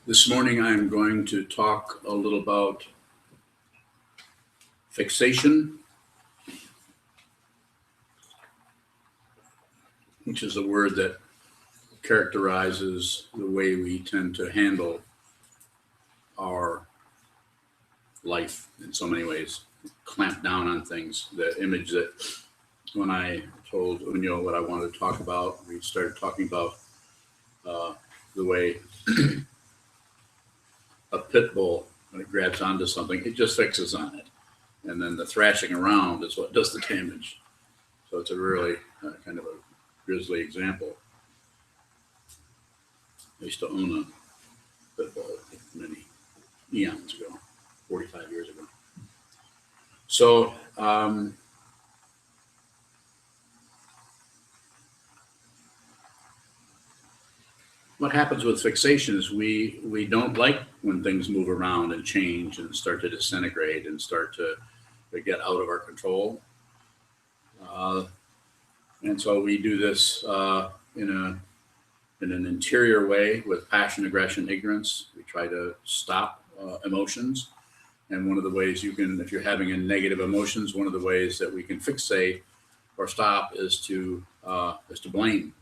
This morning I'm going to talk a little about fixation, which is a word that characterizes the way we tend to handle our life in so many ways, clamp down on things. The image that when I told Unyo what I wanted to talk about, we started talking about the way a pit bull, when it grabs onto something, it just fixes on it. And then the thrashing around is what does the damage. So it's a really kind of a grisly example. I used to own a pit bull many eons ago, 45 years ago. So what happens with fixation is we don't like when things move around and change and start to disintegrate and start to get out of our control. And so we do this in an interior way with passion, aggression, ignorance. We try to stop emotions. And one of the ways you can, if you're having a negative emotions, one of the ways that we can fixate or stop is to blame.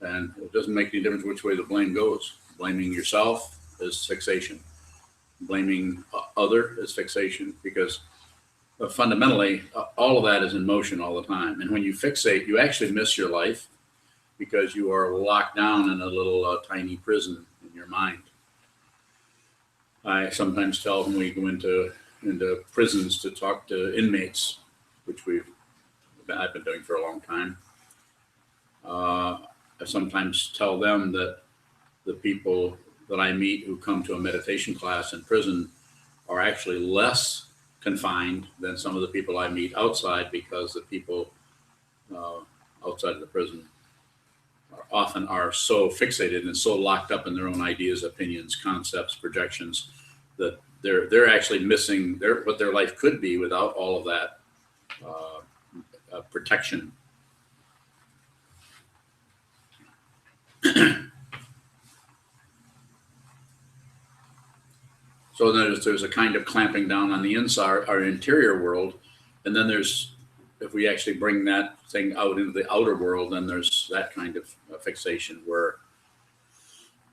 And it doesn't make any difference which way the blame goes. Blaming yourself is fixation. Blaming other is fixation, because fundamentally all of that is in motion all the time. And when you fixate, you actually miss your life because you are locked down in a little tiny prison in your mind. I sometimes tell when we go into prisons to talk to inmates, which I've been doing for a long time. I sometimes tell them that the people that I meet who come to a meditation class in prison are actually less confined than some of the people I meet outside, because the people outside of the prison often are so fixated and so locked up in their own ideas, opinions, concepts, projections, that they're actually missing what their life could be without all of that protection. So there's a kind of clamping down on the inside, our interior world, and then if we actually bring that thing out into the outer world, then there's that kind of fixation where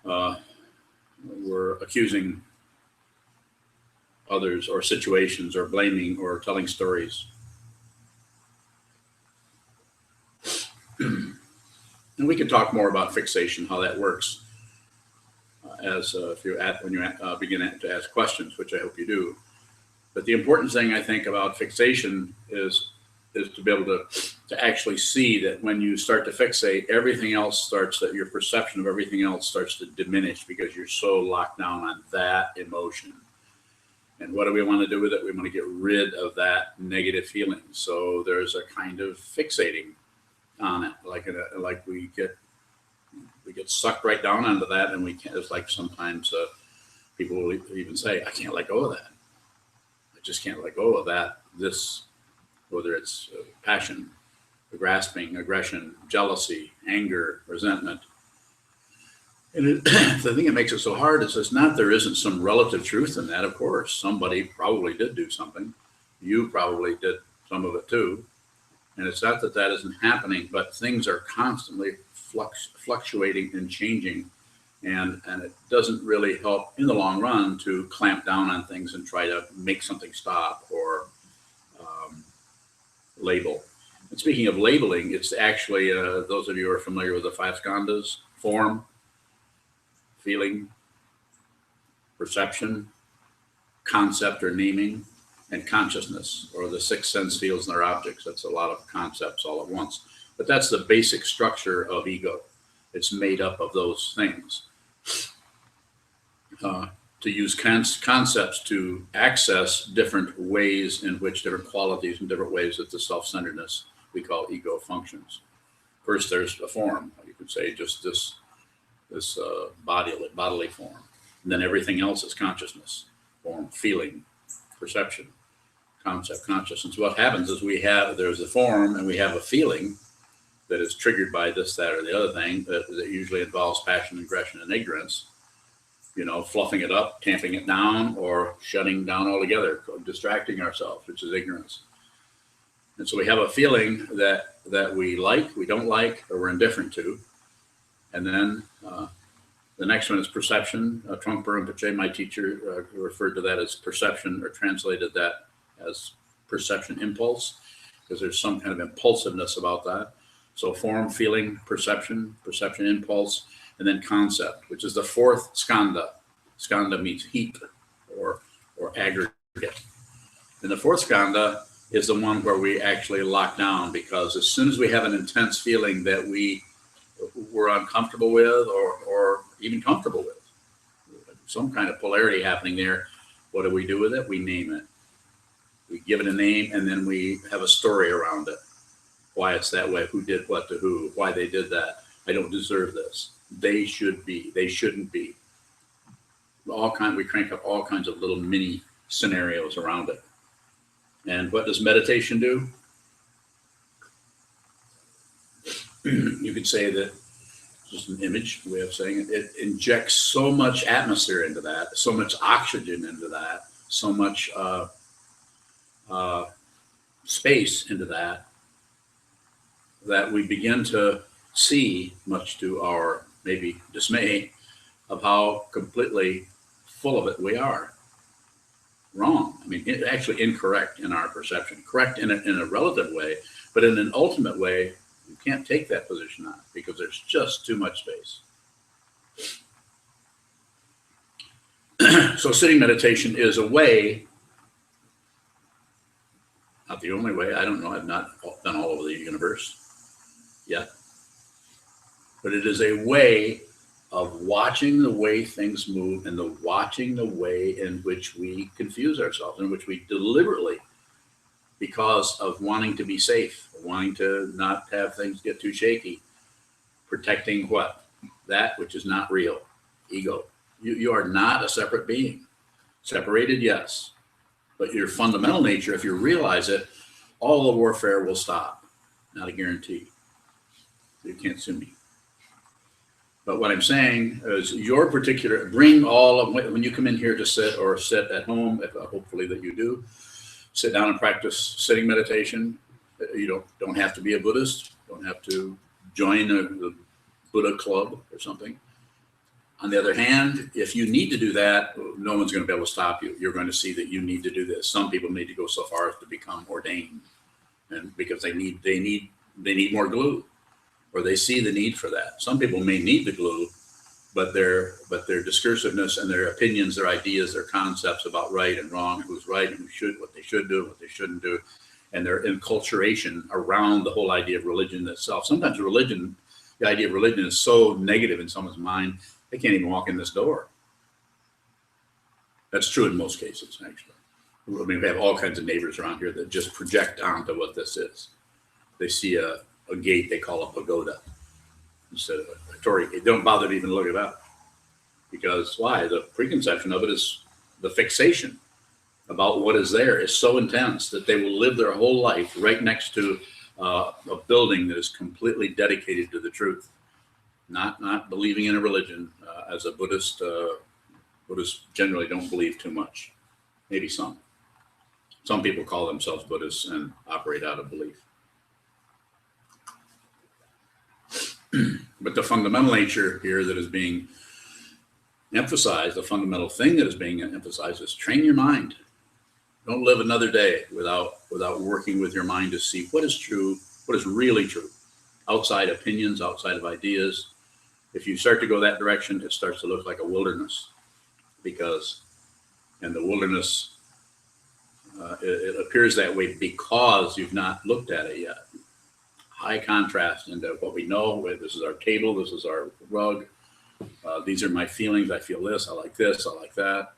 we're accusing others or situations or blaming or telling stories. And we can talk more about fixation, how that works, when you begin to ask questions, which I hope you do. But the important thing I think about fixation is to be able to actually see that when you start to fixate, everything else that your perception of everything else starts to diminish, because you're so locked down on that emotion. And what do we want to do with it? We want to get rid of that negative feeling. So there's a kind of fixating on it, like we get sucked right down onto that, and we can't. It's like sometimes people will even say, "I can't let go of that. I just can't let go of that." Whether it's passion, grasping, aggression, jealousy, anger, resentment. And the thing that makes it so hard is it's not there isn't some relative truth in that. Of course, somebody probably did do something. You probably did some of it too. And it's not that isn't happening, but things are constantly fluctuating and changing. And it doesn't really help in the long run to clamp down on things and try to make something stop or label. And speaking of labeling, it's actually, those of you who are familiar with the five skandhas: form, feeling, perception, concept or naming, and consciousness, or the six sense fields and their objects. That's a lot of concepts all at once. But that's the basic structure of ego. It's made up of those things. To use concepts to access different ways in which different qualities and different ways that the self-centeredness we call ego functions. First, there's a form. You could say just this bodily form. And then everything else is consciousness, form, feeling, perception, concept, consciousness. What happens is there's a form and we have a feeling that is triggered by this, that, or the other thing that usually involves passion, aggression, and ignorance. fluffing it up, tamping it down, or shutting down altogether, distracting ourselves, which is ignorance. And so we have a feeling that we like, we don't like, or we're indifferent to. And then the next one is perception. Trungpa Rinpoche, my teacher, referred to that as perception, or translated that as perception impulse, because there's some kind of impulsiveness about that. So form, feeling, perception impulse, and then concept, which is the fourth skanda. Skanda means heap or aggregate. And the fourth skanda is the one where we actually lock down, because as soon as we have an intense feeling that we're uncomfortable with, or even comfortable with, some kind of polarity happening there, what do we do with it? We name it. We give it a name, and then we have a story around it. Why it's that way, who did what to who, why they did that. I don't deserve this. They should be, they shouldn't be. We crank up all kinds of little mini scenarios around it. And what does meditation do? You could say that, just an image way of saying it, it injects so much atmosphere into that, so much oxygen into that, so much space into that we begin to see, much to our maybe dismay, of how completely full of it we are. Wrong. I mean, actually incorrect in our perception. Correct in a relative way, but in an ultimate way, you can't take that position on it, because there's just too much space. So sitting meditation is a way, not the only way, I don't know, I've not done all over the universe yet, but it is a way of watching the way things move, and watching the way in which we confuse ourselves, in which we deliberately, because of wanting to be safe, wanting to not have things get too shaky, protecting what? That which is not real, ego. You are not a separate being. Separated, yes, but your fundamental nature, if you realize it, all the warfare will stop. Not a guarantee. You can't sue me. But what I'm saying is, your particular, bring all of, when you come in here to sit, or sit at home, hopefully that you do, sit down and practice sitting meditation. You don't have to be a Buddhist, don't have to join the Buddha club or something. On the other hand, if you need to do that, no one's going to be able to stop you. You're going to see that you need to do this. Some people need to go so far as to become ordained, and because they need more glue, or they see the need for that. Some people may need the glue, but their discursiveness and their opinions, their ideas, their concepts about right and wrong, and who's right and what they should do, what they shouldn't do, and their enculturation around the whole idea of religion itself. Sometimes the idea of religion is so negative in someone's mind, they can't even walk in this door. That's true in most cases, actually. I mean, we have all kinds of neighbors around here that just project onto what this is. They see a gate they call a pagoda instead of a Tory gate. They don't bother to even look it up, because why? The preconception of it is the fixation about what is there is so intense that they will live their whole life right next to a building that is completely dedicated to the truth, not believing in a religion. As a Buddhist, Buddhists generally don't believe too much. Maybe some. Some people call themselves Buddhists and operate out of belief. But the fundamental nature here that is being emphasized, the fundamental thing that is being emphasized, is train your mind. Don't live another day without working with your mind to see what is true, what is really true, outside opinions, outside of ideas. If you start to go that direction, it starts to look like a wilderness, and the wilderness, it appears that way because you've not looked at it yet. High contrast into what we know. This is our table, this is our rug, these are my feelings, I feel this, I like that.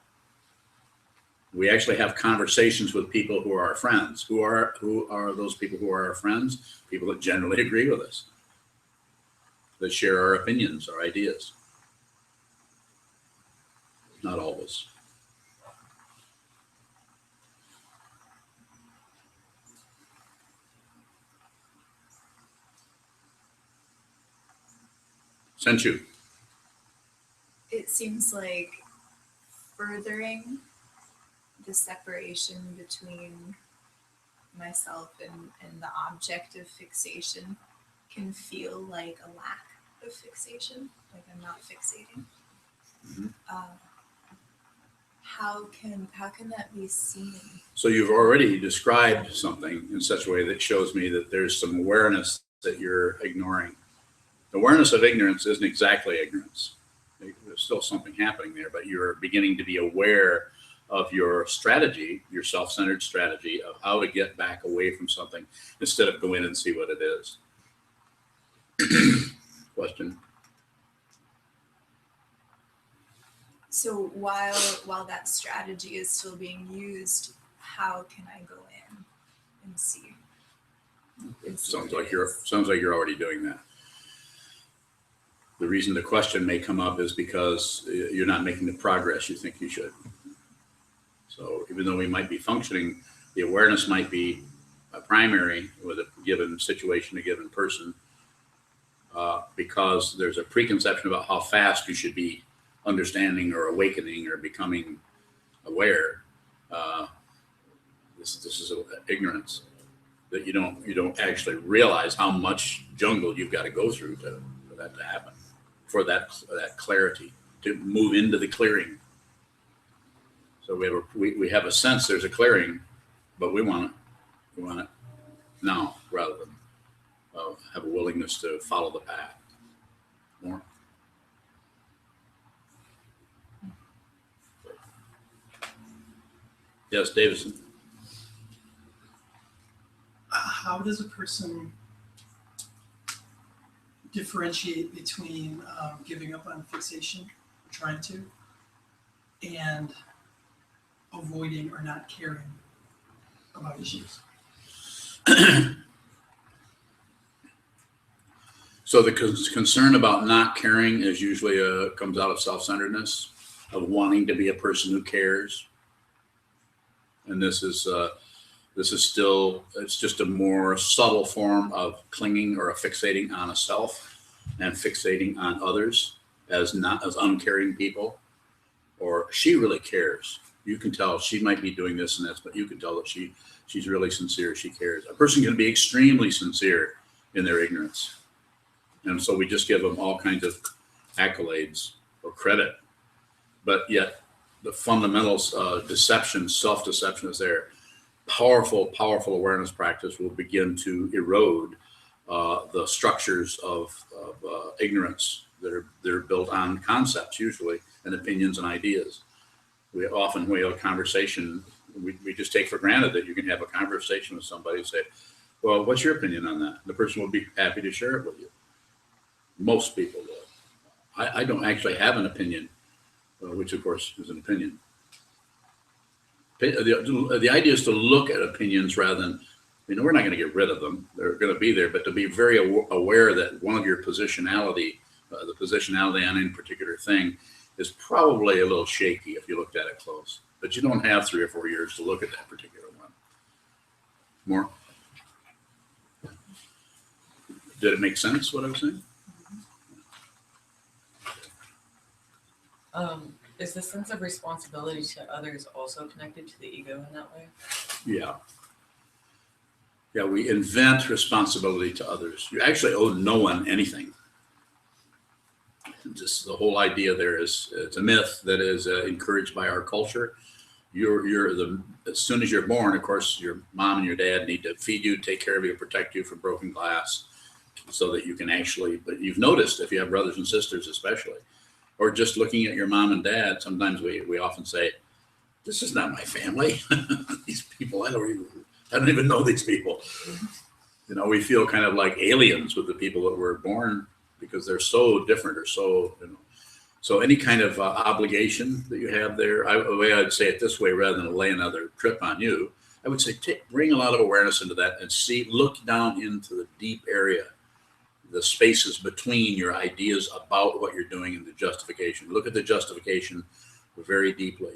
We actually have conversations with people who are our friends. Who are those people who are our friends? People that generally agree with us, that share our opinions, our ideas. Not always. Senchu. It seems like furthering the separation between myself and the object of fixation can feel like a lack of fixation, like I'm not fixating. How can that be seen? So you've already described something in such a way that shows me that there's some awareness that you're ignoring. Awareness of ignorance isn't exactly ignorance. There's still something happening there, but you're beginning to be aware of your strategy, your self-centered strategy of how to get back away from something instead of go in and see what it is. Question. So while that strategy is still being used, how can I go in and see? Sounds like you're already doing that. The reason the question may come up is because you're not making the progress you think you should. So even though we might be functioning, the awareness might be primary with a given situation, a given person, because there's a preconception about how fast you should be understanding or awakening or becoming aware. This is ignorance, that you don't actually realize how much jungle you've got to go through for that to happen, for that clarity to move into the clearing. So we have a sense there's a clearing, but we want it now rather than have a willingness to follow the path more. Yes, Davison. How does a person differentiate between giving up on fixation, or trying to, and avoiding or not caring about issues? So the concern about not caring is usually comes out of self-centeredness, of wanting to be a person who cares. And this is still, it's just a more subtle form of clinging or fixating on a self and fixating on others as uncaring people. Or she really cares. You can tell she might be doing this and this, but you can tell that she's really sincere. She cares. A person can be extremely sincere in their ignorance. And so we just give them all kinds of accolades or credit. But yet the fundamentals, deception, self-deception is there. Powerful awareness practice will begin to erode the structures of ignorance that are built on concepts usually and opinions and ideas. We often, when we have a conversation, we just take for granted that you can have a conversation with somebody and say, well, what's your opinion on that? The person will be happy to share it with you. Most people will. I don't actually have an opinion, which of course is an opinion. The idea is to look at opinions rather than, we're not going to get rid of them. They're going to be there, but to be very aware that one of your positionality, the positionality on any particular thing, is probably a little shaky if you looked at it close. But you don't have 3 or 4 years to look at that particular one. More? Did it make sense what I was saying? Is the sense of responsibility to others also connected to the ego in that way? Yeah. Yeah, we invent responsibility to others. You actually owe no one anything. Just the whole idea there is, it's a myth that is encouraged by our culture. As soon as you're born, of course, your mom and your dad need to feed you, take care of you, protect you from broken glass, so that you can actually, but you've noticed if you have brothers and sisters especially, or just looking at your mom and dad, sometimes we often say, this is not my family. These people, I don't even know these people. We feel kind of like aliens with the people that were born because they're so different or so, So any kind of obligation that you have there, the way I'd say it this way, rather than lay another trip on you, I would say bring a lot of awareness into that and look down into the deep area, the spaces between your ideas about what you're doing and the justification. Look at the justification very deeply.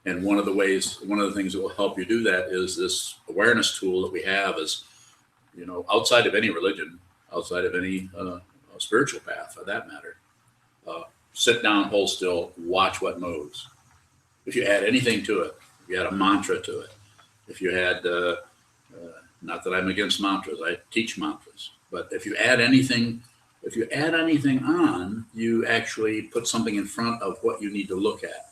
And one of the things that will help you do that is this awareness tool that we have is, outside of any religion, outside of any spiritual path for that matter, sit down, hold still, watch what moves. if you add anything to it, if you add a mantra to it, if you had, not that I'm against mantras, I teach mantras, but if you add anything on, you actually put something in front of what you need to look at.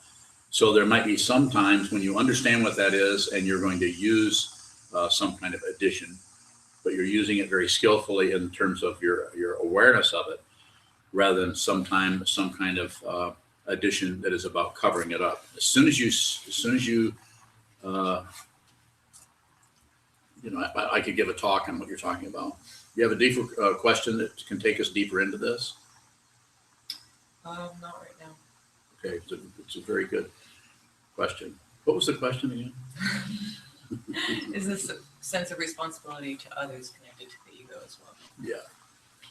So there might be some times when you understand what that is and you're going to use some kind of addition, but you're using it very skillfully in terms of your awareness of it, rather than some kind of addition that is about covering it up. As soon as you I could give a talk on what you're talking about. You have a deeper question that can take us deeper into this? Not right now. Okay, it's a very good question. What was the question again? Is this a sense of responsibility to others connected to the ego as well? Yeah.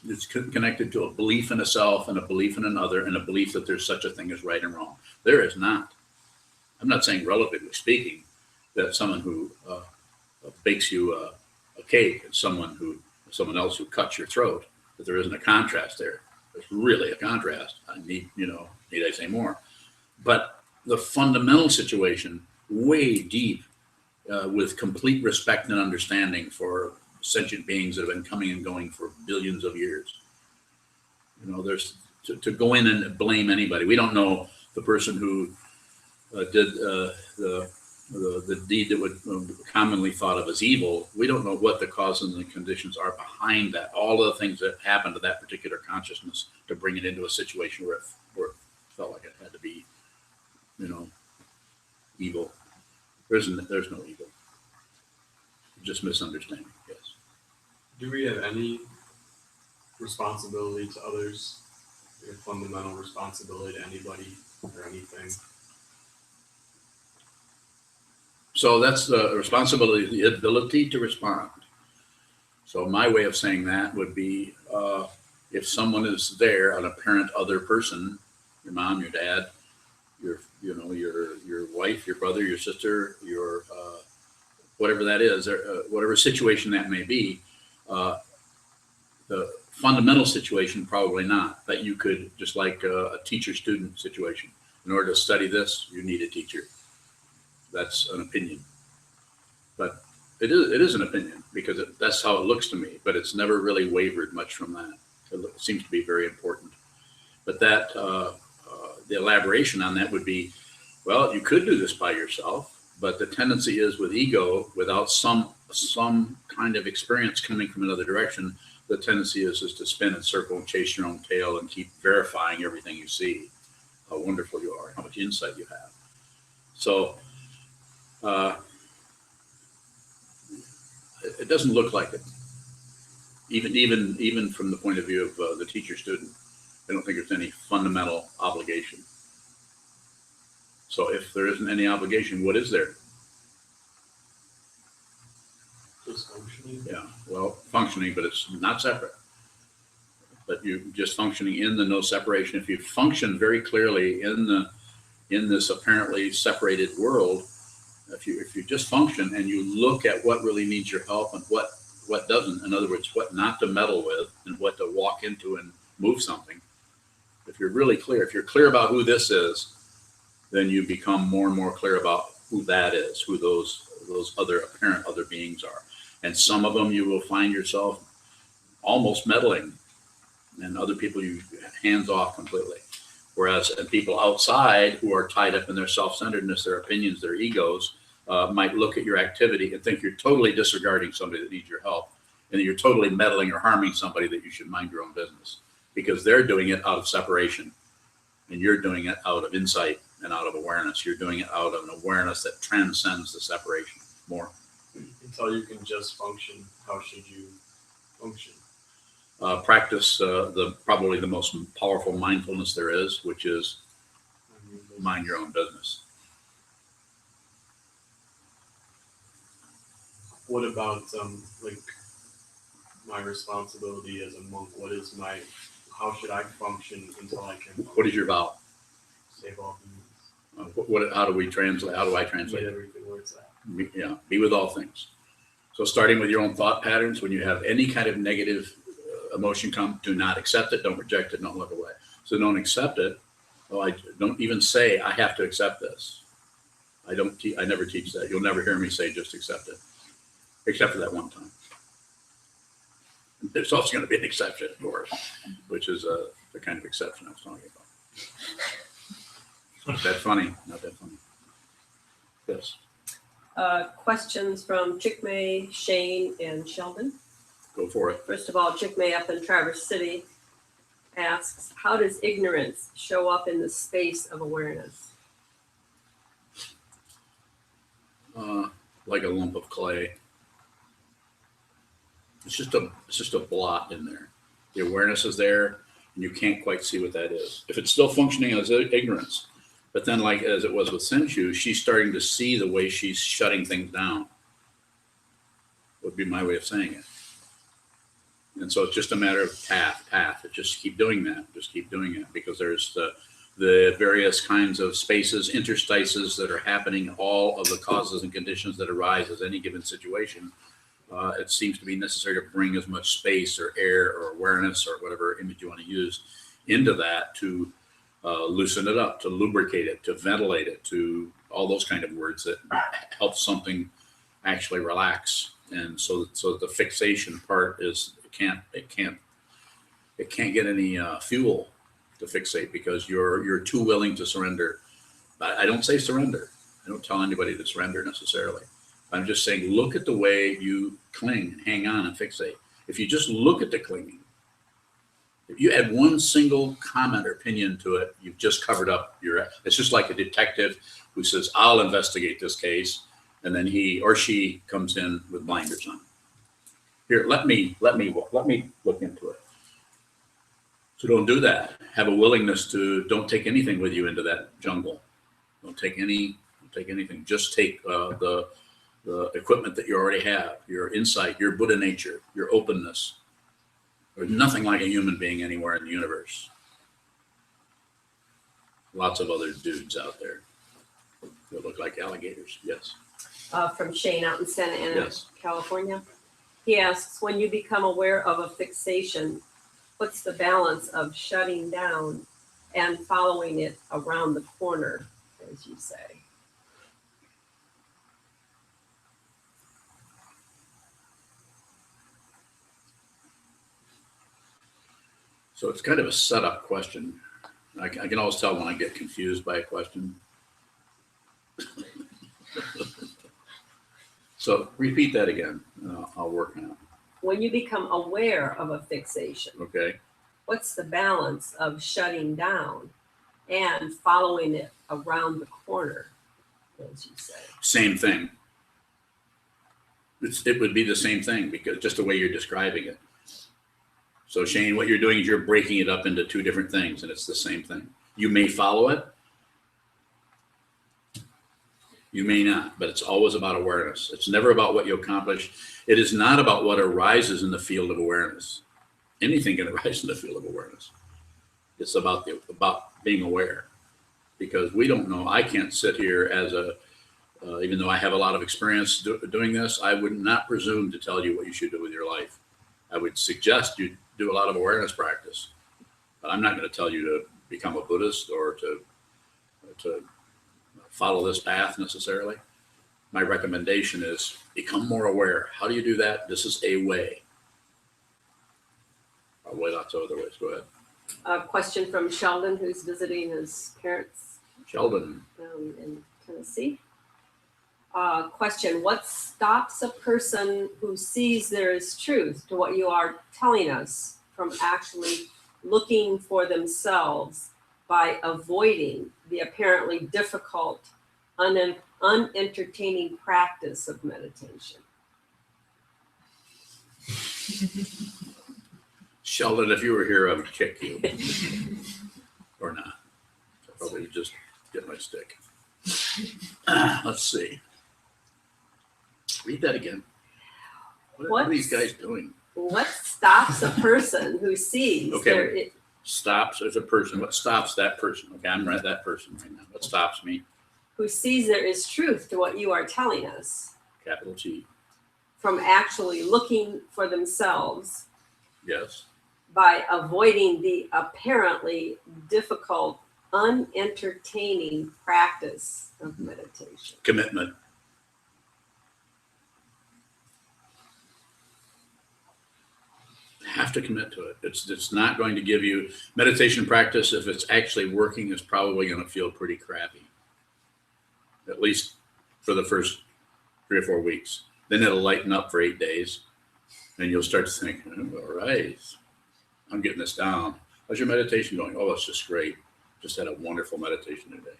It's connected to a belief in a self and a belief in another and a belief that there's such a thing as right and wrong. There is not. I'm not saying relatively speaking that someone who bakes you a cake and someone else who cuts your throat, that there isn't a contrast there. There's really a contrast. Need I say more? But the fundamental situation, way deep, with complete respect and understanding for sentient beings that have been coming and going for billions of years. There's to go in and blame anybody. We don't know the person who did the deed that would commonly thought of as evil. We don't know what the causes and the conditions are behind that. All of the things that happened to that particular consciousness to bring it into a situation where it felt like it had to be, evil. There's no evil. Just misunderstanding. Yes. Do we have any responsibility to others? A fundamental responsibility to anybody or anything? So that's the responsibility, the ability to respond. So my way of saying that would be, if someone is there, an apparent other person, your mom, your dad, your wife, your brother, your sister, your whatever that is, whatever situation that may be, the fundamental situation, probably not. But you could, just like a teacher-student situation, in order to study this, you need a teacher. That's an opinion, but it is an opinion because that's how it looks to me. But it's never really wavered much from that. It seems to be very important. But that the elaboration on that would be, well, you could do this by yourself, but the tendency is with ego, without some kind of experience coming from another direction, the tendency is to spin and circle and chase your own tail and keep verifying everything you see, how wonderful you are, how much insight you have. So. It doesn't look like it. Even from the point of view of the teacher-student, I don't think there's any fundamental obligation. So if there isn't any obligation, what is there? Just functioning. Yeah, well, functioning, but it's not separate. But you're just functioning in the no separation. If you function very clearly in this apparently separated world, if you just function and you look at what really needs your help and what doesn't, in other words, what not to meddle with and what to walk into and move something, if you're really clear, if you're clear about who this is, then you become more and more clear about who that is, who those other apparent other beings are. And some of them you will find yourself almost meddling, and other people you hands off completely. Whereas people outside who are tied up in their self-centeredness, their opinions, their egos, might look at your activity and think you're totally disregarding somebody that needs your help, and that you're totally meddling or harming somebody that you should mind your own business, because they're doing it out of separation, and you're doing it out of insight and out of awareness. You're doing it out of an awareness that transcends the separation more. Until you can just function, how should you function? Practice probably the most powerful mindfulness there is, which is mind your own business. What about like my responsibility as a monk? How should I function until I can What is your vow? save all beings? How do I translate With everything where it's at. Be with all things. So starting with your own thought patterns, when you have any kind of negative emotion come, do not accept it, don't reject it, don't look away. So don't accept it. Well, I don't even say I have to accept this. I never teach that. You'll never hear me say just accept it, except for that one time. There's also going to be an exception, of course, which is the kind of exception I was talking about. Not that funny. Not that funny. Yes. Questions from Chickmay, Shane, and Sheldon. Go for it. First of all, Chickmay up in Traverse City asks, how does ignorance show up in the space of awareness? Like a lump of clay. It's just a blot in there. The awareness is there, and you can't quite see what that is. If it's still functioning as ignorance, but then like as it was with Senchu, she's starting to see the way she's shutting things down. Would be my way of saying it. And so it's just a matter of path. Just keep doing that. Just keep doing it, because there's the various kinds of spaces, interstices that are happening, all of the causes and conditions that arise as any given situation. It seems to be necessary to bring as much space or air or awareness or whatever image you want to use into that to loosen it up, to lubricate it, to ventilate it, to all those kind of words that help something actually relax. And so the fixation part is it can't get any fuel to fixate, because you're too willing to surrender. I don't say surrender. I don't tell anybody to surrender necessarily. I'm just saying, look at the way you cling and hang on and fixate. If you just look at the clinging, if you add one single comment or opinion to it, you've just covered up it's just like a detective who says, I'll investigate this case. And then he or she comes in with blinders on. Here, let me look into it. So don't do that. Have a willingness to, don't take anything with you into that jungle. Don't take anything. Just take the equipment that you already have, your insight, your Buddha nature, your openness. There's nothing like a human being anywhere in the universe. Lots of other dudes out there that look like alligators. Yes. From Shane out in Santa Ana, Yes. California. He asks, when you become aware of a fixation, what's the balance of shutting down and following it around the corner, as you say? So it's kind of a setup question. I can always tell when I get confused by a question. So repeat that again. I'll work on it. When you become aware of a fixation, Okay. what's the balance of shutting down and following it around the corner, as you say? Same thing. It would be the same thing, because just the way you're describing it. So Shane, what you're doing is you're breaking it up into two different things, and it's the same thing. You may follow it. You may not, but it's always about awareness. It's never about what you accomplish. It is not about what arises in the field of awareness. Anything can arise in the field of awareness. It's about being aware, because we don't know. I can't sit here as even though I have a lot of experience doing this, I would not presume to tell you what you should do with your life. I would suggest you do a lot of awareness practice, but I'm not going to tell you to become a Buddhist or to follow this path necessarily. My recommendation is become more aware. How do you do that? This is a way. Probably lots of other ways. Go ahead. A question from Sheldon, who's visiting his parents Sheldon. in Tennessee. Question, what stops a person who sees there is truth to what you are telling us from actually looking for themselves by avoiding the apparently difficult, unentertaining practice of meditation? Sheldon, if you were here, I would kick you. Or not. I'd probably just get my stick. Let's see. Read that again. What are these guys doing? What stops a person who sees Okay. Stops as a person. What stops that person? Okay, I'm right that person right now. What stops me? who sees there is truth to what you are telling us Capital T. from actually looking for themselves Yes. by avoiding the apparently difficult, unentertaining practice of meditation? Commitment. Have to commit to it. It's not going to give you meditation practice. If it's actually working, is probably going to feel pretty crappy, at least for the first 3 or 4 weeks. Then it'll lighten up for 8 days, and you'll start to think, oh, all right, I'm getting this down. How's your meditation going? Oh, it's just great. Just had a wonderful meditation today.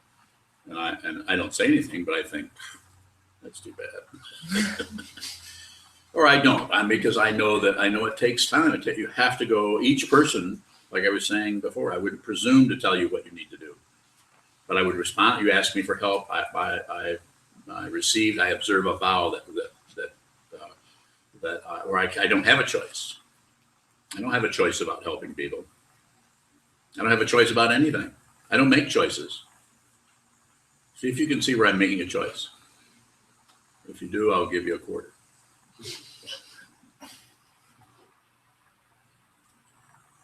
And I don't say anything, but I think that's too bad. Or I don't, because I know it takes time. You have to go, each person, like I was saying before, I wouldn't presume to tell you what you need to do, but I would respond. You ask me for help. I received, I observe a vow where I don't have a choice. I don't have a choice about helping people. I don't have a choice about anything. I don't make choices. See if you can see where I'm making a choice. If you do, I'll give you a quarter.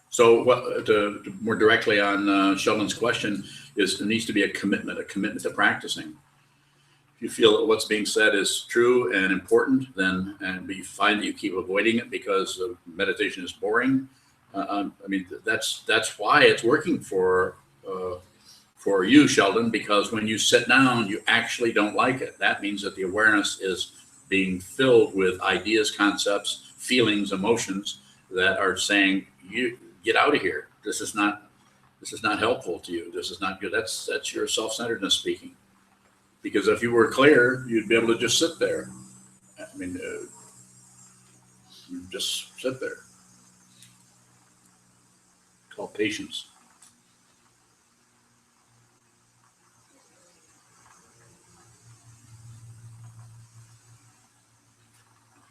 So what, to more directly on Sheldon's question, is there needs to be a commitment to practicing. If you feel that what's being said is true and important, then and you find that you keep avoiding it because meditation is boring. I mean, that's why it's working for you, Sheldon, because when you sit down, you actually don't like it. That means that the awareness is being filled with ideas, concepts, feelings, emotions that are saying, you get out of here. This is not helpful to you. This is not good. That's your self-centeredness speaking. Because if you were clear, you'd be able to just sit there. I mean, you just sit there. It's called patience.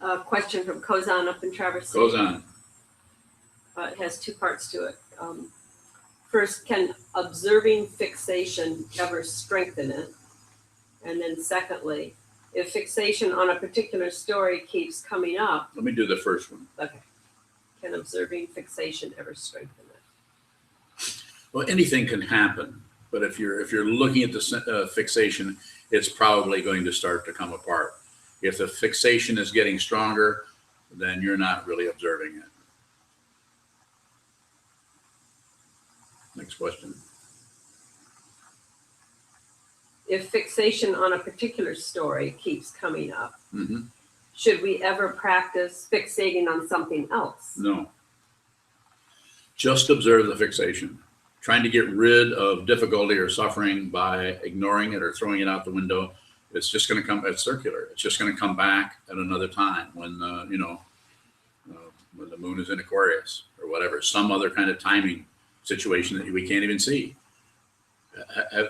A question from Sokuzan up in Traverse City. Goes on. It has 2 parts to it. First, can observing fixation ever strengthen it? And then secondly, if fixation on a particular story keeps coming up. Let me do the first one. Okay. Can observing fixation ever strengthen it? Well, anything can happen, but if you're looking at the fixation, it's probably going to start to come apart. If the fixation is getting stronger, then you're not really observing it. Next question. If fixation on a particular story keeps coming up, Mm-hmm. should we ever practice fixating on something else? No. Just observe the fixation. Trying to get rid of difficulty or suffering by ignoring it or throwing it out the window, it's just going to come. It's circular. It's just going to come back at another time when when the moon is in Aquarius or whatever, some other kind of timing situation that we can't even see.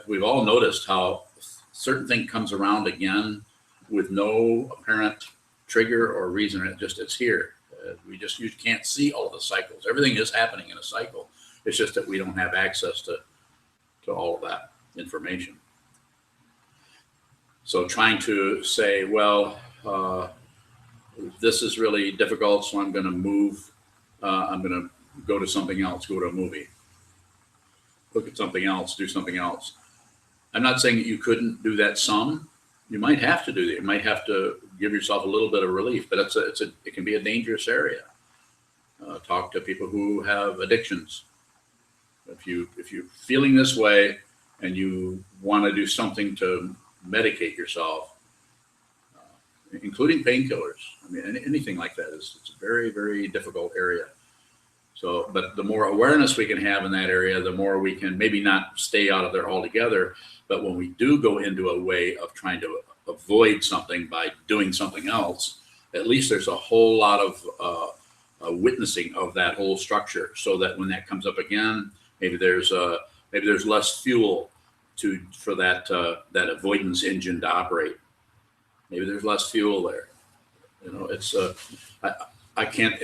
We've all noticed how certain thing comes around again with no apparent trigger or reason. It's here. You can't see all the cycles. Everything is happening in a cycle. It's just that we don't have access to all of that information. So trying to say, well, this is really difficult, so I'm going to move. I'm going to go to something else, go to a movie, look at something else, do something else. I'm not saying that you couldn't do that some. You might have to do that. You might have to give yourself a little bit of relief, but it can be a dangerous area. Talk to people who have addictions. If you're feeling this way and you want to do something to medicate yourself, including painkillers, I mean, anything like that it's a very, very difficult area. So, but the more awareness we can have in that area, the more we can maybe not stay out of there altogether. But when we do go into a way of trying to avoid something by doing something else, at least there's a whole lot of witnessing of that whole structure, so that when that comes up again, maybe there's less fuel for that avoidance engine to operate. Maybe there's less fuel there. It's I can't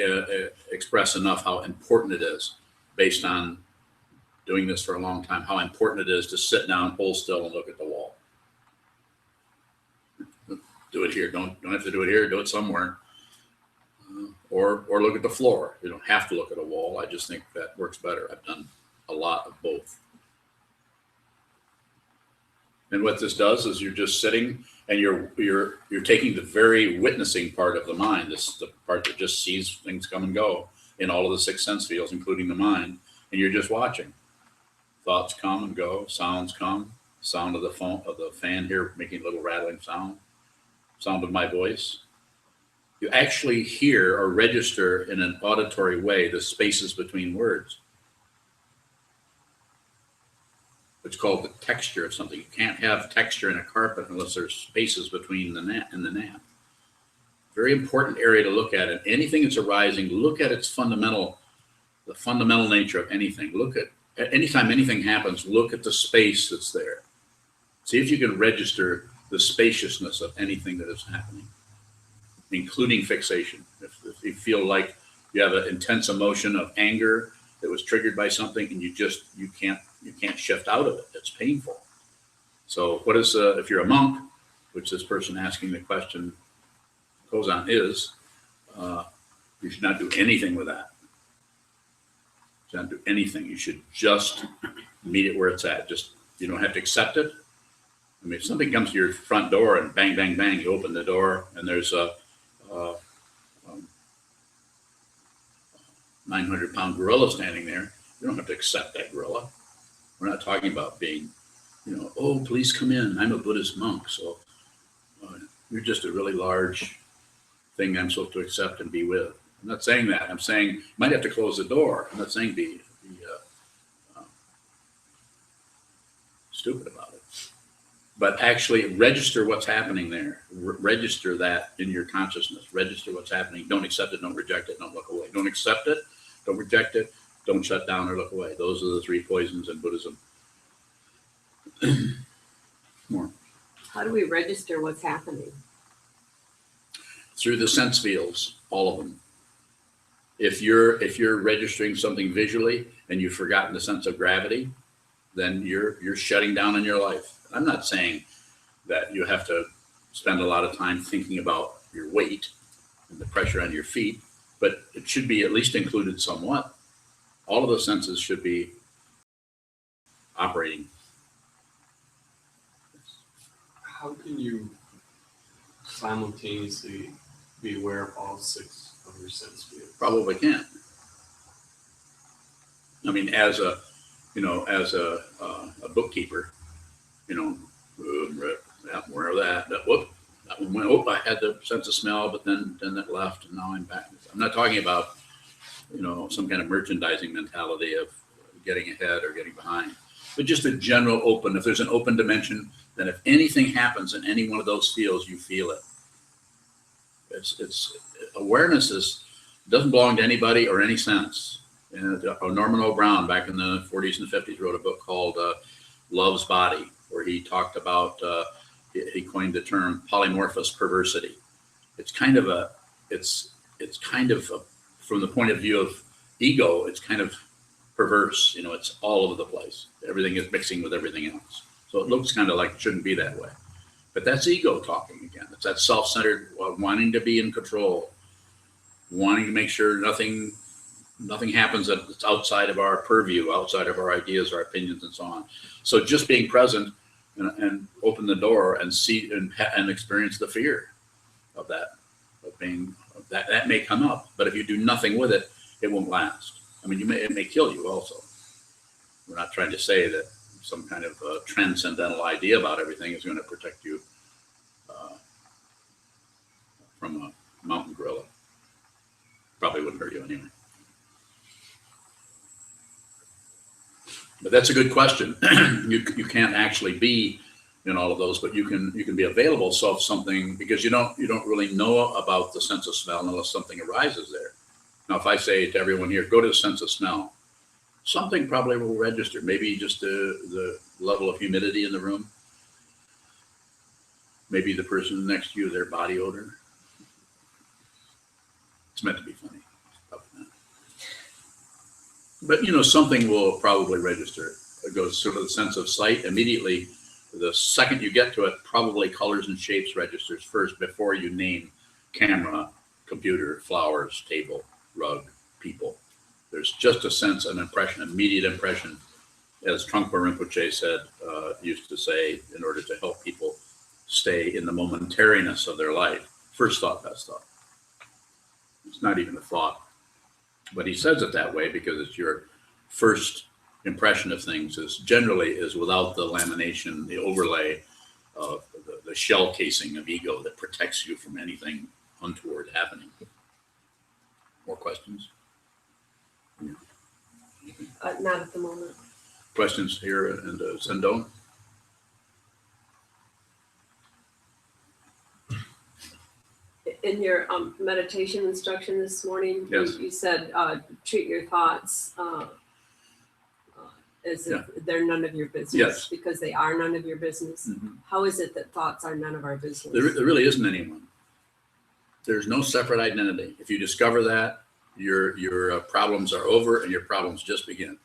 express enough how important it is, based on doing this for a long time, how important it is to sit down, hold still, and look at the wall. Do it here. Don't have to do it here. Do it somewhere. Or look at the floor. You don't have to look at a wall. I just think that works better. I've done a lot of both. And what this does is you're just sitting and you're taking the very witnessing part of the mind, this the part that just sees things come and go in all of the six sense fields, including the mind, and you're just watching. Thoughts come and go, sounds come, sound of the fan here making a little rattling sound of my voice. You actually hear or register in an auditory way the spaces between words. It's called the texture of something. You can't have texture in a carpet unless there's spaces between the nap and the nap. Very important area to look at. And anything that's arising, look at its the fundamental nature of anything. Look at anytime anything happens, look at the space that's there. See if you can register the spaciousness of anything that is happening, including fixation. If you feel like you have an intense emotion of anger that was triggered by something and you can't shift out of it, it's painful. So what is, if you're a monk, which this person asking the question, Sokuzan is, you should not do anything with that. You should not do anything. You should just meet it where it's at. Just, you don't have to accept it. I mean, if something comes to your front door and bang, bang, bang, you open the door and there's a 900-pound gorilla standing there, you don't have to accept that gorilla. We're not talking about being, oh, please come in. I'm a Buddhist monk, so you're just a really large thing I'm supposed to accept and be with. I'm not saying that. I'm saying you might have to close the door. I'm not saying be stupid about it. But actually register what's happening there. Register that in your consciousness. Register what's happening. Don't accept it. Don't reject it. Don't look away. Don't accept it. Don't reject it. Don't shut down or look away. Those are the three poisons in Buddhism. More. How do we register what's happening? Through the sense fields, all of them. If you're registering something visually and you've forgotten the sense of gravity, then you're shutting down in your life. I'm not saying that you have to spend a lot of time thinking about your weight and the pressure on your feet, but it should be at least included somewhat. All of those senses should be operating. How can you simultaneously be aware of all six of your sense fields? Probably can't. I mean, as a bookkeeper, where that whoop, that one went. Oh, I had the sense of smell, but then that left, and now I'm back. I'm not talking about some kind of merchandising mentality of getting ahead or getting behind, but just a general open. If there's an open dimension, then if anything happens in any one of those fields, you feel it. It's awareness doesn't belong to anybody or any sense. And Norman O. Brown back in the 40s and the 50s wrote a book called Love's Body, where he talked about he coined the term polymorphous perversity. It's kind of from the point of view of ego, it's kind of perverse. It's all over the place. Everything is mixing with everything else. So it looks kind of like it shouldn't be that way. But that's ego talking again. It's that self-centered, wanting to be in control, wanting to make sure nothing happens that's outside of our purview, outside of our ideas, our opinions, and so on. So just being present and open the door and see and experience the fear of that, that may come up. But if you do nothing with it, it won't last. I mean, it may kill you also. We're not trying to say that some kind of transcendental idea about everything is going to protect you from a mountain gorilla. Probably wouldn't hurt you anyway. But that's a good question. You can't actually be in all of those, but you can be available. So if something, because you don't really know about the sense of smell unless something arises there. Now, if I say to everyone here, go to the sense of smell, something probably will register. Maybe just the level of humidity in the room. Maybe the person next to you, their body odor. It's meant to be funny. Probably not. But something will probably register. It goes sort of the sense of sight immediately. The second you get to it, probably colors and shapes registers first before you name camera, computer, flowers, table, rug, people. There's just a sense, an impression, immediate impression as Trungpa Rinpoche said, used to say, in order to help people stay in the momentariness of their life, first thought, best thought. It's not even a thought, but he says it that way because it's your first impression of things is generally is without the lamination, the overlay of the shell casing of ego that protects you from anything untoward happening. More questions? Not at the moment. Questions here in Sendon? In your meditation instruction this morning, Yes. you said treat your thoughts as if they're none of your business. Yes. Because they are none of your business. Mhm. How is it that thoughts are none of our business? There really isn't anyone. There's no separate identity. If you discover that, your problems are over and your problems just begin.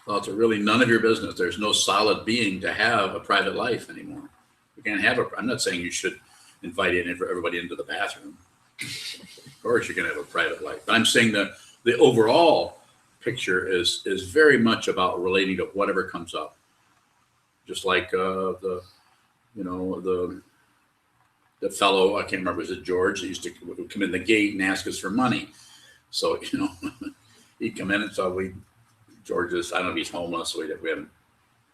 Thoughts are really none of your business. There's no solid being to have a private life anymore. You can't have I'm not saying you should invite everybody into the bathroom. Of course you can have a private life. But I'm saying that the overall picture is very much about relating to whatever comes up. Just like the fellow, I can't remember, was it George? He used to come in the gate and ask us for money. So, he'd come in and so George is, I don't know if he's homeless, so we haven't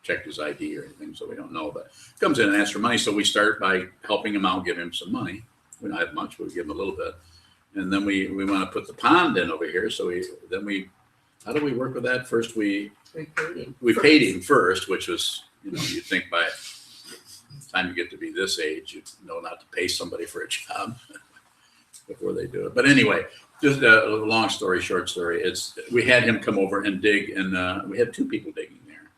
checked his ID or anything, so we don't know, but comes in and asks for money. So we start by helping him out, give him some money. We don't have much, but we give him a little bit. And then we want to put the pond in over here. So how do we work with that? First, we paid him first, which was, you'd think by the time you get to be this age, you know not to pay somebody for a job before they do it. But anyway, just a long story, short story. We had him come over and dig, and we had two people digging there.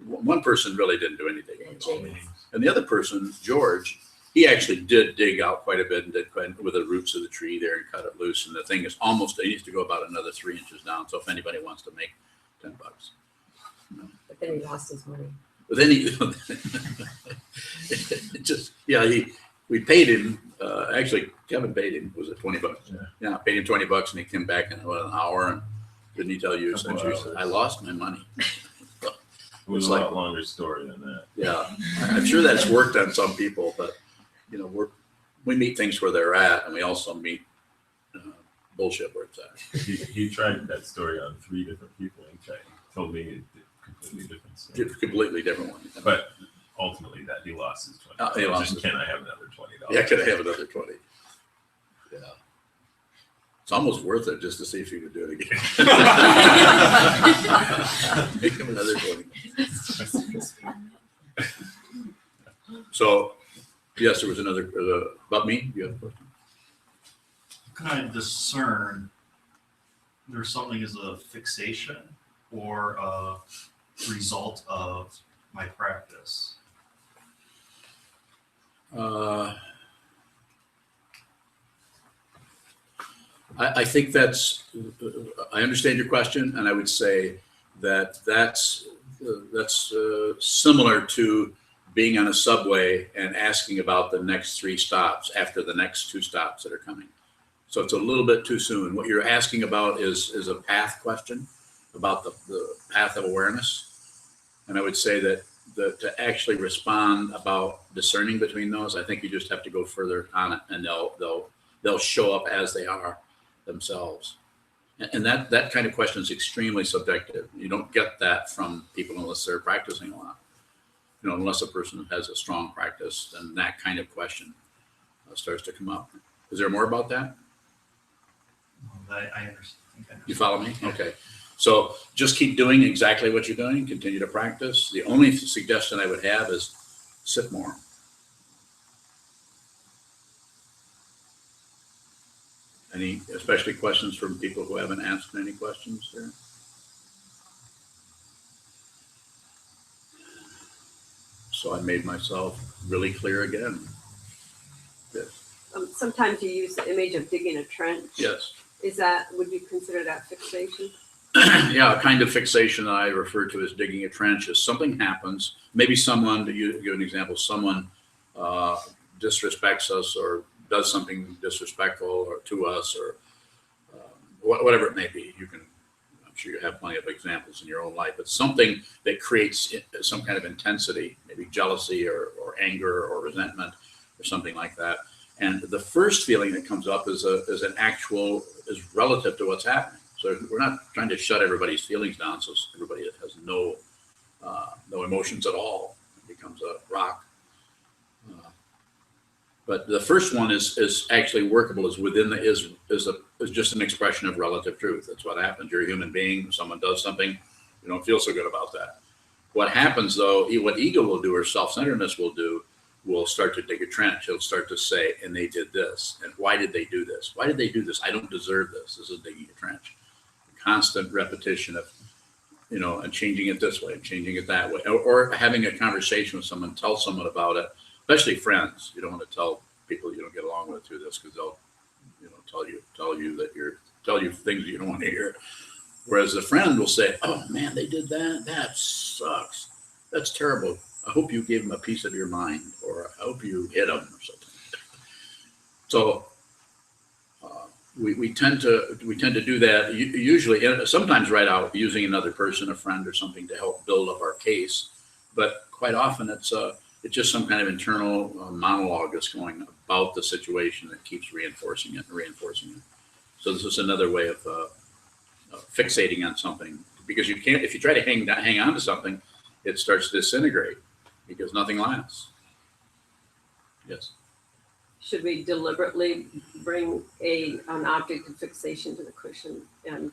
One person really didn't do any digging at all. And the other person, George, he actually did dig out quite a bit and did quite with the roots of the tree there and cut it loose. And the thing is it needs to go about another 3 inches down. So if anybody wants to make $10. But then he lost his money. But then we paid him. Actually, Kevin paid him. Was it $20? Yeah, paid him $20, and he came back in about an hour. And didn't he tell you? Essentially, he said, I lost my money. It was a lot longer story than that. Yeah, I'm sure that's worked on some people, but we meet things where they're at, and we also meet bullshit where it's at. He tried that story on 3 different people and told me a completely different story. Completely different one. But ultimately, that he lost his $20. He lost and can I have another $20? Yeah, could I have another 20? Yeah. It's almost worth it just to see if you could do it again. Make him another 20. So, yes, there was another, about me? You have a question? Can I discern there's something as a fixation or a result of my practice? I think I understand your question, and I would say that's similar to being on a subway and asking about the next 3 stops after the next 2 stops that are coming. So it's a little bit too soon. What you're asking about is a path question about the path of awareness. And I would say that to actually respond about discerning between those, I think you just have to go further on it, and they'll show up as they are themselves. And that kind of question is extremely subjective. You don't get that from people unless they're practicing a lot. Unless a person has a strong practice, then that kind of question starts to come up. Is there more about that? I understand. You follow me? Okay. So just keep doing exactly what you're doing. Continue to practice. The only suggestion I would have is sit more. Any, especially questions from people who haven't asked any questions here? So I made myself really clear again. Yes. Sometimes you use the image of digging a trench. Yes. Would you consider that fixation? Yeah, a kind of fixation I refer to as digging a trench is something happens. Maybe someone, to give an example, someone disrespects us or does something disrespectful or to us or whatever it may be. I'm sure you have plenty of examples in your own life, but something that creates some kind of intensity, maybe jealousy or anger or resentment or something like that. And the first feeling that comes up is relative to what's happening. So we're not trying to shut everybody's feelings down so everybody has no emotions at all. It becomes a rock. But the first one is actually workable, is just an expression of relative truth. That's what happens. You're a human being. If someone does something, you don't feel so good about that. What happens though, what ego will do or self-centeredness will start to dig a trench. It'll start to say, and they did this. And why did they do this? Why did they do this? I don't deserve this. This is digging a trench. Constant repetition of, and changing it this way, and changing it that way, or having a conversation with someone, tell someone about it, especially friends. You don't want to tell people you don't get along with through this, because they'll, tell you things you don't want to hear. Whereas a friend will say, "Oh man, they did that. That sucks. That's terrible. I hope you gave them a piece of your mind, or I hope you hit them or something." So we tend to do that usually, sometimes right out, using another person, a friend or something, to help build up our case. But quite often it's just some kind of internal monologue that's going about the situation that keeps reinforcing it and reinforcing it. So this is another way of fixating on something, because you can't, if you try to hang on to something, it starts to disintegrate because nothing lasts. Yes. Should we deliberately bring an object of fixation to the cushion and?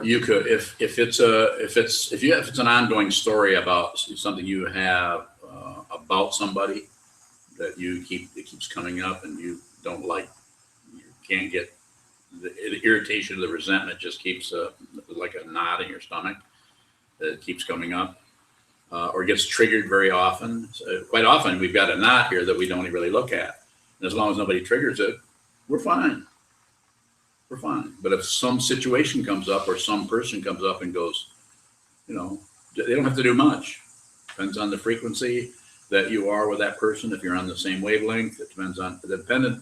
You could, if it's an ongoing story about something you have about somebody that it keeps coming up and you don't like, you can't get the irritation, the resentment just keeps like a knot in your stomach that keeps coming up, or gets triggered very often. So quite often we've got a knot here that we don't really look at, and as long as nobody triggers it, we're fine. We're fine. But if some situation comes up or some person comes up and goes, they don't have to do much. Depends on the frequency that you are with that person. If you're on the same wavelength, it depends on the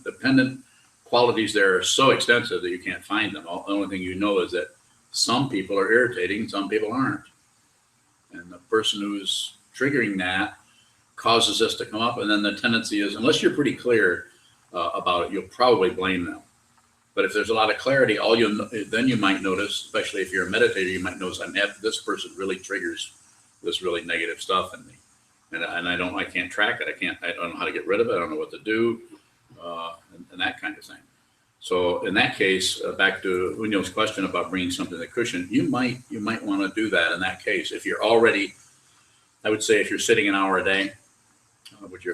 dependent qualities. There are so extensive that you can't find them. The only thing you know is that some people are irritating, some people aren't. And the person who's triggering that causes this to come up. And then the tendency is, unless you're pretty clear about it, you'll probably blame them. But if there's a lot of clarity, then you might notice, especially if you're a meditator, you might notice this person really triggers this really negative stuff in me, and I can't track it. I don't know how to get rid of it. I don't know what to do, and that kind of thing. So in that case, back to Unyo's question about bringing something to the cushion, you might want to do that in that case. If you're already, I would say, if you're sitting an hour a day, if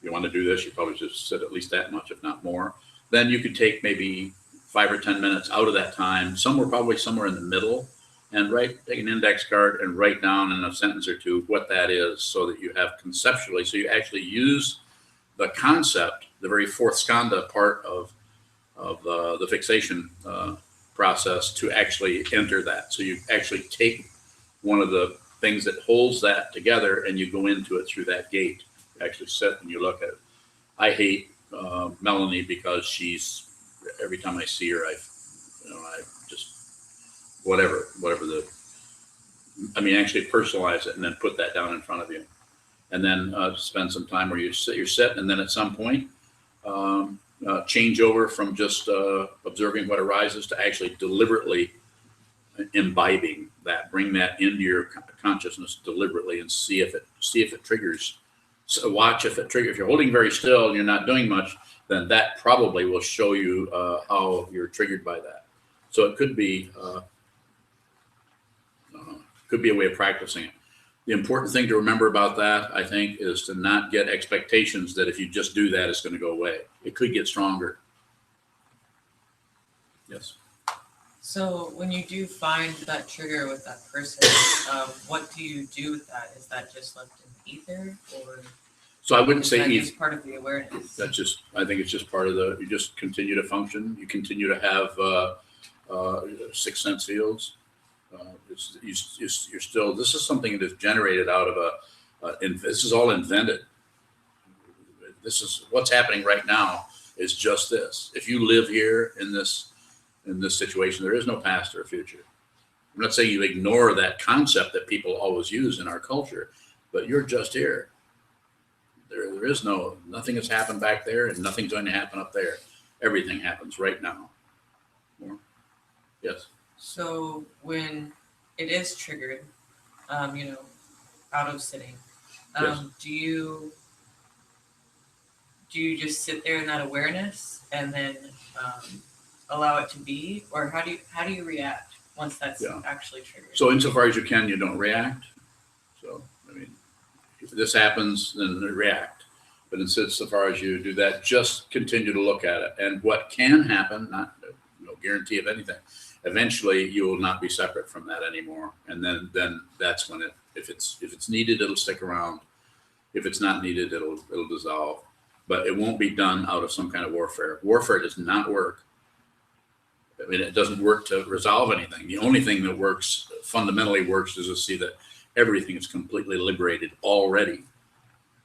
you want to do this, you probably just sit at least that much, if not more. Then you could take maybe 5 or 10 minutes out of that time, probably somewhere in the middle, and take an index card and write down in a sentence or two what that is, so that you have conceptually, so you actually use the concept, the very fourth skandha part of the fixation process, to actually enter that. So you actually take one of the things that holds that together and you go into it through that gate. You actually sit and you look at it. I hate Melanie because every time I see her, I just actually personalize it and then put that down in front of you, and then spend some time where you're sitting, and then at some point change over from just observing what arises to actually deliberately imbibing that. Bring that into your consciousness deliberately and see if it triggers. So watch if it triggers. If you're holding very still and you're not doing much, then that probably will show you how you're triggered by that. So it could be a way of practicing it. The important thing to remember about that, I think, is to not get expectations that if you just do that, it's going to go away. It could get stronger. Yes. So when you do find that trigger with that person, what do you do with that? Is that just left in the ether, or? So I wouldn't say it's part of the awareness. I think it's just part of you just continue to function. You continue to have sixth sense fields. You're still, this is something that is generated out of this is all invented. This is what's happening right now, is just this. If you live here in this in this situation. There is no past or future. I'm not saying you ignore that concept that people always use in our culture, but you're just here. There is nothing has happened back there, and nothing's going to happen up there. Everything happens right now. More? Yes. So when it is triggered, you know, out of sitting, Yes. do you just sit there in that awareness and then allow it to be, or how do you react once that's Yeah. actually triggered? So insofar as you can, you don't react. So, I mean, if this happens, then react. But insofar as you do that, just continue to look at it. And what can happen, no guarantee of anything, eventually you will not be separate from that anymore. And then that's when if it's needed, it'll stick around. If it's not needed, it'll dissolve. But it won't be done out of some kind of warfare. Warfare does not work. I mean, it doesn't work to resolve anything. The only thing that works, fundamentally works, is to see that everything is completely liberated already.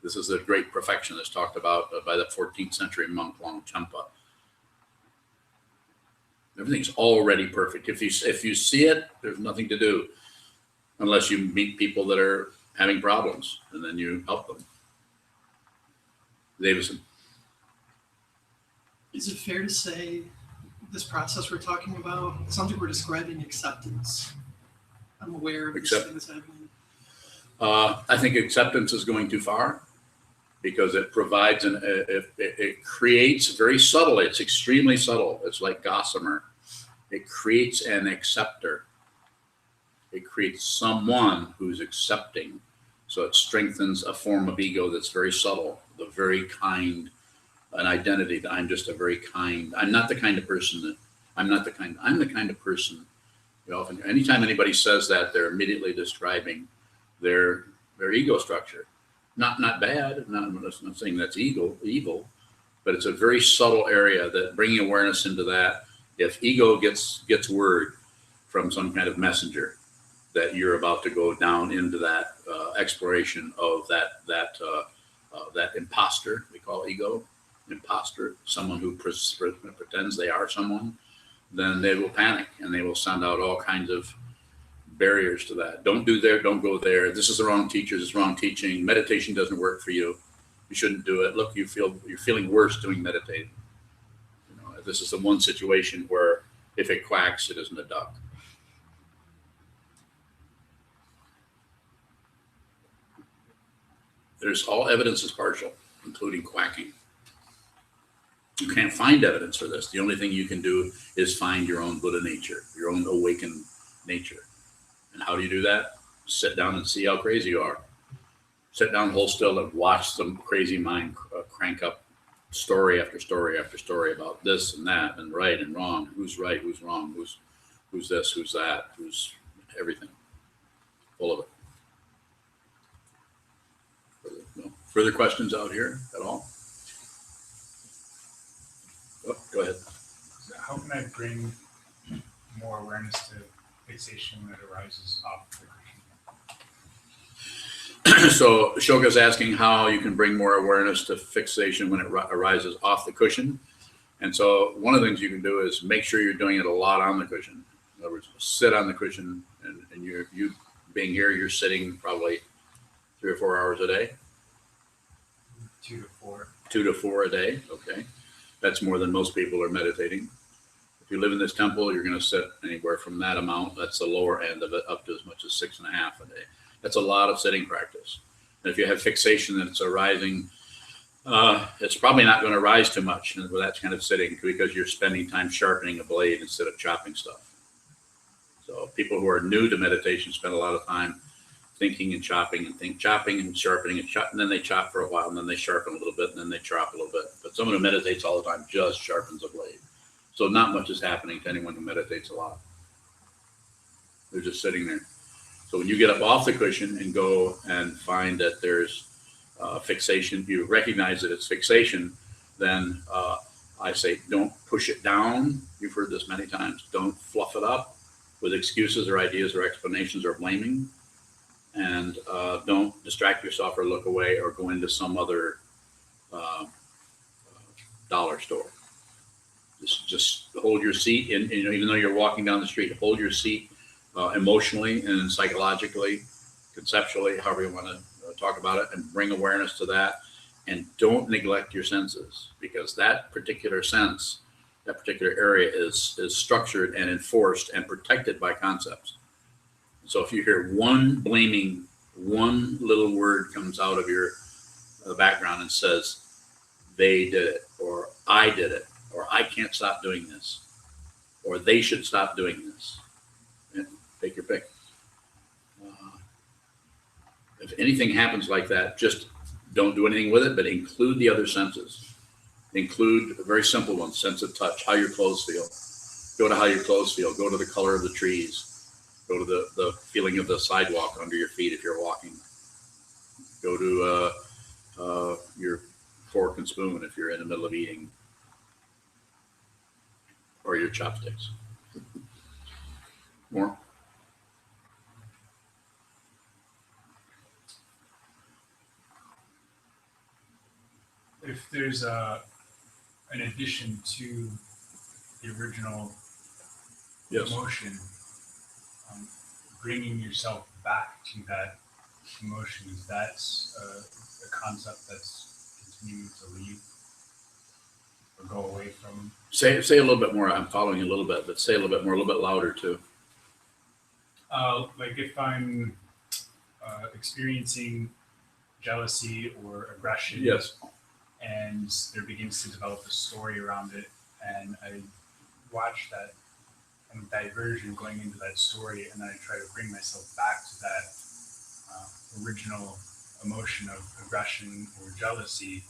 This is a great perfection that's talked about by the 14th century monk Longchenpa. Everything's already perfect. If you see it, there's nothing to do unless you meet people that are having problems, and then you help them. Davison. Is it fair to say this process we're talking about, it sounds like we're describing acceptance? I'm aware of this thing that's happening. I think acceptance is going too far, because it provides it creates very subtle. It's extremely subtle. It's like gossamer. It creates an acceptor. It creates someone who's accepting. So it strengthens a form of ego that's very subtle, the very kind, an identity that I'm just a very kind. I'm not the kind of person that I'm the kind of person. You know, anytime anybody says that, they're immediately describing their ego structure. Not bad. I'm not saying that's evil, but it's a very subtle area that bringing awareness into that. If ego gets word from some kind of messenger that you're about to go down into that exploration of that imposter, we call ego imposter, someone who pretends they are someone, then they will panic and they will send out all kinds of barriers to that. Don't do there, don't go there. This is the wrong teacher, this is wrong teaching. Meditation doesn't work for you. You shouldn't do it. Look, you're feeling worse doing meditating. You know, this is the one situation where if it quacks, it isn't a duck. There's all evidence is partial, including quacking. You can't find evidence for this. The only thing you can do is find your own Buddha nature, your own awakened nature. And how do you do that? Sit down and see how crazy you are. Sit down, hold still, and watch some crazy mind crank up story after story after story about this and that and right and wrong. Who's right? Who's wrong? Who's this? Who's that? Who's everything? Full of it. No further questions out here at all? Oh, go ahead. So how can I bring more awareness to fixation that arises off the cushion? So Shoka's asking how you can bring more awareness to fixation when it arises off the cushion. And so one of the things you can do is make sure you're doing it a lot on the cushion. In other words, sit on the cushion, and you being here, you're sitting probably 3 or 4 hours a day. 2 to 4. 2 to 4 a day. Okay. That's more than most people are meditating. If you live in this temple, you're going to sit anywhere from that amount. That's the lower end of it, up to as much as 6.5 a day. That's a lot of sitting practice. And if you have fixation that's arising, it's probably not going to rise too much with that kind of sitting, because you're spending time sharpening a blade instead of chopping stuff. So people who are new to meditation spend a lot of time thinking and chopping and chopping and sharpening and then they chop for a while, and then they sharpen a little bit, and then they chop a little bit. But someone who meditates all the time just sharpens a blade. So not much is happening to anyone who meditates a lot. They're just sitting there. So when you get up off the cushion and go and find that there's fixation, you recognize that it's fixation, then I say don't push it down. You've heard this many times. Don't fluff it up with excuses or ideas or explanations or blaming. And don't distract yourself or look away or go into some other dollar store. Just hold your seat, and even though you're walking down the street, hold your seat emotionally and psychologically, conceptually, however you want to talk about it, and bring awareness to that. And don't neglect your senses, because that particular sense, that particular area is structured and enforced and protected by concepts. So if you hear one little word comes out of the background and says, they did it, or I did it, or I can't stop doing this, or they should stop doing this, and take your pick. If anything happens like that, just don't do anything with it, but include the other senses. Include very simple ones: sense of touch, how your clothes feel. Go to how your clothes feel. Go to the color of the trees. Go to the feeling of the sidewalk under your feet if you're walking. Go to your fork and spoon if you're in the middle of eating, or your chopsticks. More? If there's an addition to the original Yes. emotion, bringing yourself back to that emotion, is that a concept that's continuing to leave or go away from? Say a little bit more. I'm following you a little bit, but say a little bit more, a little bit louder too. Like if I'm experiencing jealousy or aggression, Yes. and there begins to develop a story around it, and I watch that kind of diversion going into that story, and then I try to bring myself back to that original emotion of aggression or jealousy.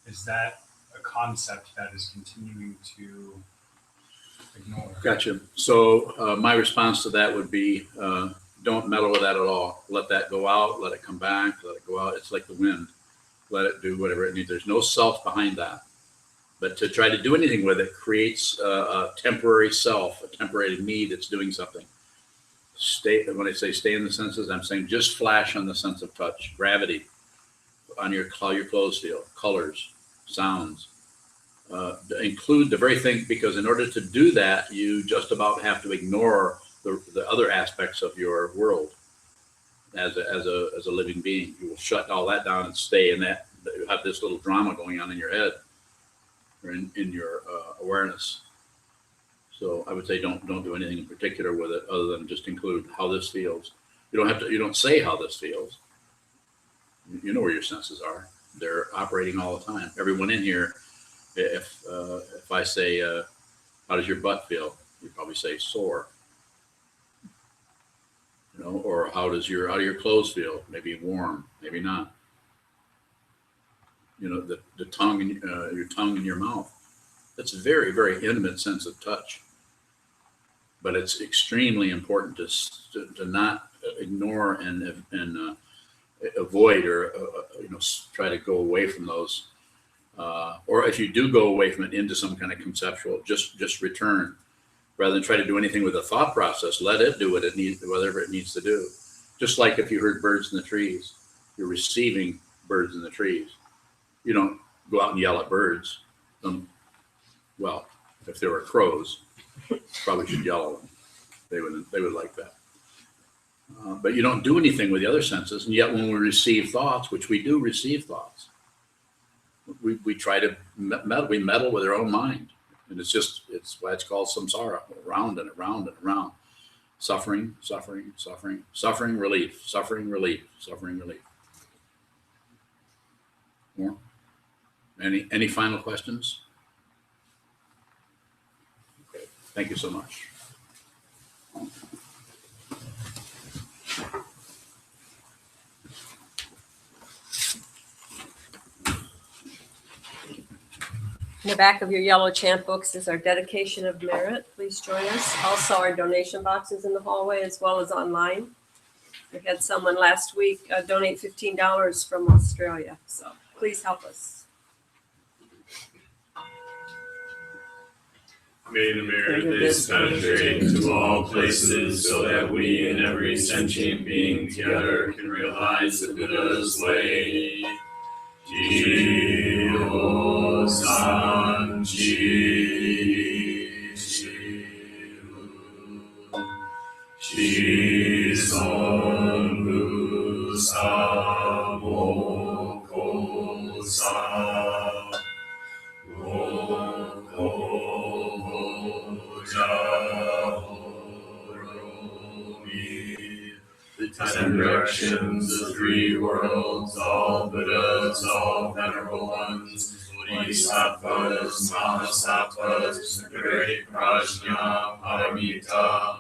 Is that a concept that is continuing to ignore? Gotcha. So my response to that would be, don't meddle with that at all. Let that go out. Let it come back. Let it go out. It's like the wind. Let it do whatever it needs. There's no self behind that. But to try to do anything with it creates a temporary self, a temporary me that's doing something. When I say stay in the senses, I'm saying just flash on the sense of touch, gravity, on how your clothes feel, colors, sounds. Include the very thing, because in order to do that, you just about have to ignore the other aspects of your world as a living being. You will shut all that down and stay in that. You have this little drama going on in your head, or in your awareness. So I would say don't do anything in particular with it, other than just include how this feels. You don't say how this feels. You know where your senses are. They're operating all the time. Everyone in here, if I say, how does your butt feel? You probably say sore. Or how do your clothes feel? Maybe warm, maybe not. The tongue and your tongue in your mouth. That's a very, very intimate sense of touch. But it's extremely important to not ignore and avoid, or try to go away from those. Or if you do go away from it into some kind of conceptual, just return. Rather than try to do anything with the thought process, let it do whatever it needs to do. Just like if you heard birds in the trees, you're receiving birds in the trees. You don't go out and yell at birds. Well, if there were crows, probably should yell at them. They would like that. But you don't do anything with the other senses, and yet when we receive thoughts, which we do receive thoughts, we try to meddle with our own mind. And it's why it's called samsara, around and around and around. Suffering, suffering, suffering, suffering, relief, suffering, relief, suffering, relief. More? Any final questions? Okay, thank you so much. In the back of your yellow chant books is our dedication of merit. Please join us. Also, our donation boxes in the hallway, as well as online. We had someone last week donate $15 from Australia, so please help us. May the merit of this penetrate into all places, so that we and every sentient being together can realize the Buddha's way. Ji-ho san ji 10 directions, the 3 worlds, all Buddhas, all venerable ones, Bodhisattvas, Mahasattvas, the great Prajna, Paramita.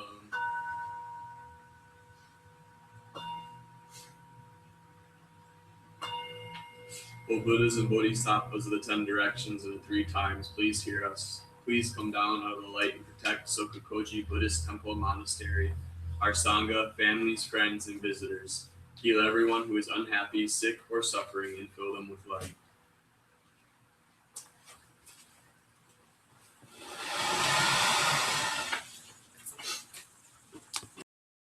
O Buddhas and Bodhisattvas of the 10 directions of the 3 times, please hear us. Please come down out of the light and protect Sokukoji Buddhist Temple and Monastery, our Sangha, families, friends, and visitors. Heal everyone who is unhappy, sick, or suffering, and fill them with light.